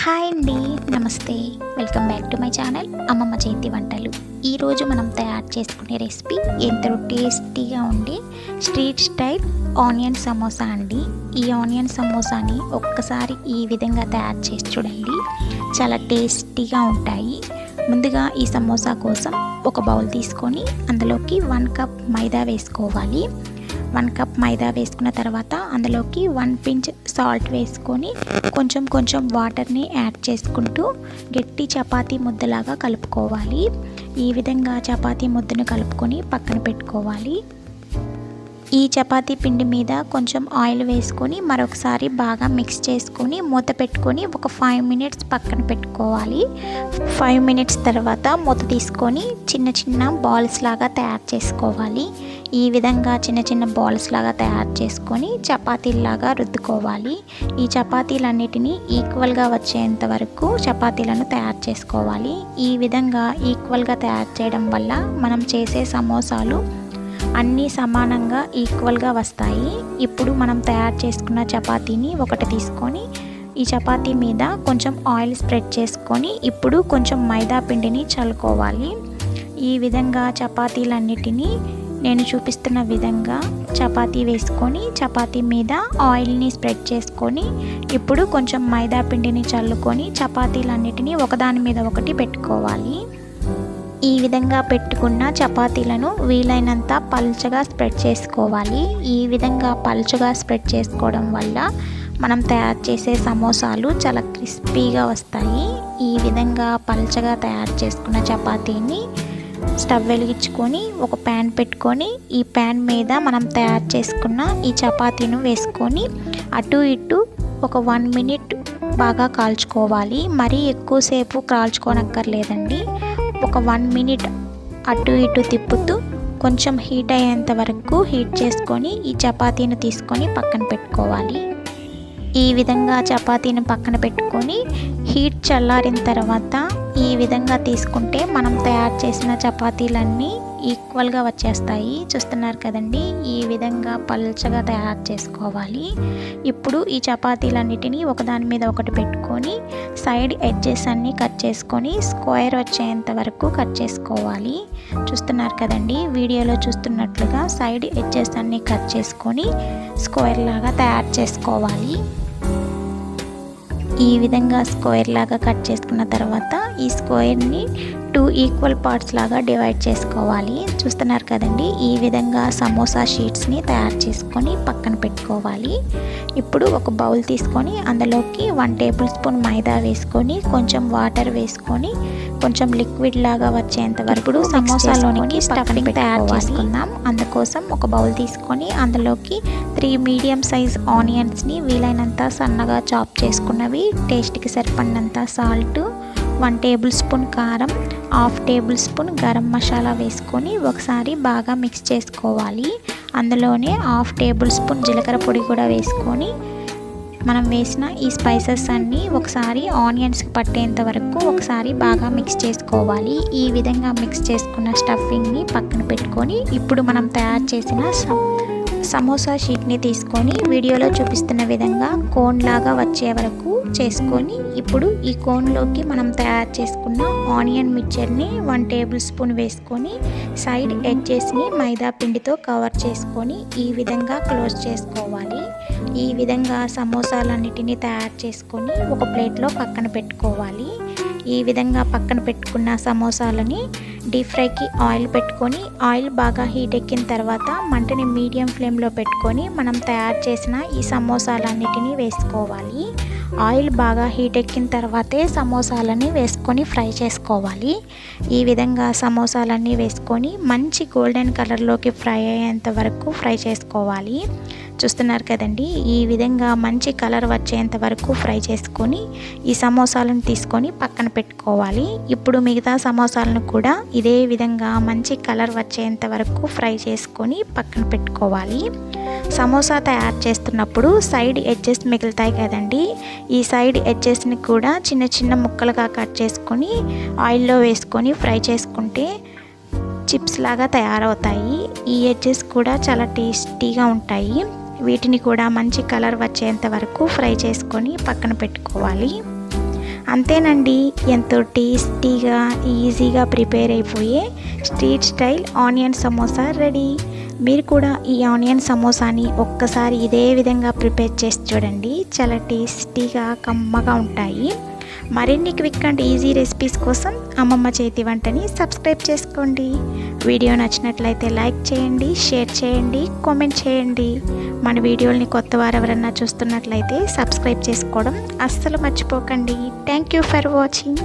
Hi అండి, నమస్తే. Welcome back to my channel అమ్మమ్మ చేతి వంటలు. ఈరోజు మనం తయారు చేసుకునే రెసిపీ ఎంతో టేస్టీగా ఉండి స్ట్రీట్ స్టైల్ ఆనియన్ సమోసా అండి. ఈ ఆనియన్ సమోసాని ఒక్కసారి ఈ విధంగా తయారు చేసి చూడండి, చాలా టేస్టీగా ఉంటాయి. ముందుగా ఈ సమోసా కోసం ఒక బౌల్ తీసుకొని అందులోకి 1 కప్ మైదా వేసుకోవాలి. 1 కప్ మైదా వేసుకున్న తర్వాత అందులోకి 1 పించ్ సాల్ట్ వేసుకొని కొంచెం వాటర్ని యాడ్ చేసుకుంటూ గట్టి చపాతీ ముద్దలాగా కలుపుకోవాలి. ఈ విధంగా చపాతీ ముద్దను కలుపుకొని పక్కన పెట్టుకోవాలి. ఈ చపాతీ పిండి మీద కొంచెం ఆయిల్ వేసుకొని మరొకసారి బాగా మిక్స్ చేసుకొని మూత పెట్టుకొని ఒక 5 మినిట్స్ పక్కన పెట్టుకోవాలి. 5 మినిట్స్ తర్వాత మూత తీసుకొని చిన్న బాల్స్ లాగా తయారు చేసుకోవాలి. ఈ విధంగా చిన్న బాల్స్ లాగా తయారు చేసుకొని చపాతీలాగా రుద్దుకోవాలి. ఈ చపాతీలన్నిటినీ ఈక్వల్గా వచ్చేంత వరకు చపాతీలను తయారు చేసుకోవాలి. ఈ విధంగా ఈక్వల్గా తయారు చేయడం వల్ల మనం చేసే సమోసాలు అన్నీ సమానంగా ఈక్వల్గా వస్తాయి. ఇప్పుడు మనం తయారు చేసుకున్న చపాతీని ఒకటి తీసుకొని ఈ చపాతీ మీద కొంచెం ఆయిల్ స్ప్రెడ్ చేసుకొని ఇప్పుడు కొంచెం మైదా పిండిని చల్లుకోవాలి. ఈ విధంగా చపాతీలన్నిటినీ నేను చూపిస్తున్న విధంగా చపాతీ వేసుకొని చపాతీ మీద ఆయిల్ని స్ప్రెడ్ చేసుకొని ఇప్పుడు కొంచెం మైదా పిండిని చల్లుకొని చపాతీలన్నిటినీ ఒకదాని మీద ఒకటి పెట్టుకోవాలి. ఈ విధంగా పెట్టుకున్న చపాతీలను వీలైనంత పల్చగా స్ప్రెడ్ చేసుకోవాలి. ఈ విధంగా పల్చగా స్ప్రెడ్ చేసుకోవడం వల్ల మనం తయారు చేసే సమోసాలు చాలా క్రిస్పీగా వస్తాయి. ఈ విధంగా పల్చగా తయారు చేసుకున్న చపాతీని స్టవ్ వెలిగించుకొని ఒక ప్యాన్ పెట్టుకొని ఈ ప్యాన్ మీద మనం తయారు చేసుకున్న ఈ చపాతీను వేసుకొని అటు ఇటు ఒక 1 మినిట్ బాగా కాల్చుకోవాలి. మరీ ఎక్కువసేపు కాల్చుకోనక్కర్లేదండి. ఒక 1 మినిట్ అటు ఇటు తిప్పుతూ కొంచెం హీట్ అయ్యేంత వరకు హీట్ చేసుకొని ఈ చపాతీని తీసుకొని పక్కన పెట్టుకోవాలి. ఈ విధంగా చపాతీని పక్కన పెట్టుకొని హీట్ చల్లారిన తర్వాత ఈ విధంగా తీసుకుంటే మనం తయారు చేసిన చపాతీలన్నీ ఈక్వల్గా వచ్చేస్తాయి. చూస్తున్నారు కదండి, ఈ విధంగా పల్చగా తయారు చేసుకోవాలి. ఇప్పుడు ఈ చపాతీలన్నిటినీ ఒకదాని మీద ఒకటి పెట్టుకొని సైడ్ ఎడ్జెస్ అన్నీ కట్ చేసుకొని స్క్వేర్ వచ్చేంత వరకు కట్ చేసుకోవాలి. చూస్తున్నారు కదండి, వీడియోలో చూస్తున్నట్లుగా సైడ్ ఎడ్జెస్ అన్నీ కట్ చేసుకొని స్క్వేర్ లాగా తయారు చేసుకోవాలి. ఈ విధంగా స్క్వేర్ లాగా కట్ చేసుకున్న తర్వాత ఈ స్క్వేర్ని 2 ఈక్వల్ పార్ట్స్ లాగా డివైడ్ చేసుకోవాలి. చూస్తున్నారు కదండి, ఈ విధంగా సమోసా షీట్స్ని తయారు చేసుకొని పక్కన పెట్టుకోవాలి. ఇప్పుడు ఒక బౌల్ తీసుకొని అందులోకి 1 టేబుల్ స్పూన్ మైదా వేసుకొని కొంచెం వాటర్ వేసుకొని కొంచెం లిక్విడ్ లాగా వచ్చేంత వరకు సమోసాలోనికి స్టఫింగ్ తయారు చేసుకుందాం. అందుకోసం ఒక బౌల్ తీసుకొని అందులోకి 3 మీడియం సైజ్ ఆనియన్స్ని వీలైనంత సన్నగా చాప్ చేసుకున్నవి, టేస్ట్కి సరిపడినంత సాల్ట్, 1 టేబుల్ స్పూన్ కారం, 1/2 టేబుల్ స్పూన్ గరం మసాలా వేసుకొని ఒకసారి బాగా మిక్స్ చేసుకోవాలి. అందులోనే 1/2 టేబుల్ స్పూన్ జీలకర్ర పొడి కూడా వేసుకొని మనం వేసిన ఈ స్పైసెస్ అన్నీ ఒకసారి ఆనియన్స్కి పట్టేంత వరకు ఒకసారి బాగా మిక్స్ చేసుకోవాలి. ఈ విధంగా మిక్స్ చేసుకున్న స్టఫింగ్ని పక్కన పెట్టుకొని ఇప్పుడు మనం తయారు చేసిన సమోసా షీట్ని తీసుకొని వీడియోలో చూపిస్తున్న విధంగా కోన్ లాగా వచ్చే వరకు చేసుకొని ఇప్పుడు ఈ కోన్లోకి మనం తయారు చేసుకున్న ఆనియన్ మిక్చర్ని 1 టేబుల్ స్పూన్ వేసుకొని సైడ్ ఎడ్జెస్ని మైదా పిండితో కవర్ చేసుకొని ఈ విధంగా క్లోజ్ చేసుకోవాలి. ఈ విధంగా సమోసాలన్నిటినీ తయారు చేసుకొని ఒక ప్లేట్లో పక్కన పెట్టుకోవాలి. ఈ విధంగా పక్కన పెట్టుకున్న సమోసాలని డీప్ ఫ్రైకి ఆయిల్ పెట్టుకొని ఆయిల్ బాగా హీట్ ఎక్కిన తర్వాత మంటని మీడియం ఫ్లేమ్లో పెట్టుకొని మనం తయారు చేసిన ఈ సమోసాలన్నిటినీ వేసుకోవాలి. ఆయిల్ బాగా హీట్ ఎక్కిన తర్వాతే సమోసాలని వేసుకొని ఫ్రై చేసుకోవాలి. ఈ విధంగా సమోసాలన్నీ వేసుకొని మంచి గోల్డెన్ కలర్లోకి ఫ్రై అయ్యేంత వరకు ఫ్రై చేసుకోవాలి. చూస్తున్నారు కదండి, ఈ విధంగా మంచి కలర్ వచ్చేంత వరకు ఫ్రై చేసుకొని ఈ సమోసాలను తీసుకొని పక్కన పెట్టుకోవాలి. ఇప్పుడు మిగతా సమోసాలను కూడా ఇదే విధంగా మంచి కలర్ వచ్చేంత వరకు ఫ్రై చేసుకొని పక్కన పెట్టుకోవాలి. సమోసా తయారు చేస్తున్నప్పుడు సైడ్ ఎడ్జెస్ మిగులుతాయి కదండి, ఈ సైడ్ ఎడ్జెస్ని కూడా చిన్న ముక్కలుగా కట్ చేసుకొని ఆయిల్లో వేసుకొని ఫ్రై చేసుకుంటే చిప్స్ లాగా తయారవుతాయి. ఈ ఎడ్జెస్ కూడా చాలా టేస్టీగా ఉంటాయి. వీటిని కూడా మంచి కలర్ వచ్చేంత వరకు ఫ్రై చేసుకొని పక్కన పెట్టుకోవాలి. అంతేనండి, ఎంతో టేస్టీగా ఈజీగా ప్రిపేర్ అయిపోయే street style onion samosa ready. మీరు కూడా ఈ ఆనియన్ సమోసాని ఒక్కసారి ఇదే విధంగా ప్రిపేర్ చేసి చూడండి. చాలా టేస్టీగా కమ్మగా ఉంటాయి. మరిన్ని క్విక్ అండ్ ఈజీ రెసిపీస్ కోసం అమ్మమ్మ చేతి వంటని సబ్స్క్రైబ్ చేసుకోండి. వీడియో నచ్చినట్లయితే లైక్ చేయండి, షేర్ చేయండి, కామెంట్ చేయండి. మన వీడియోల్ని కొత్త వారు ఎవరన్నా చూస్తున్నట్లయితే సబ్స్క్రైబ్ చేసుకోవడం అస్సలు మర్చిపోకండి. Thank you for watching.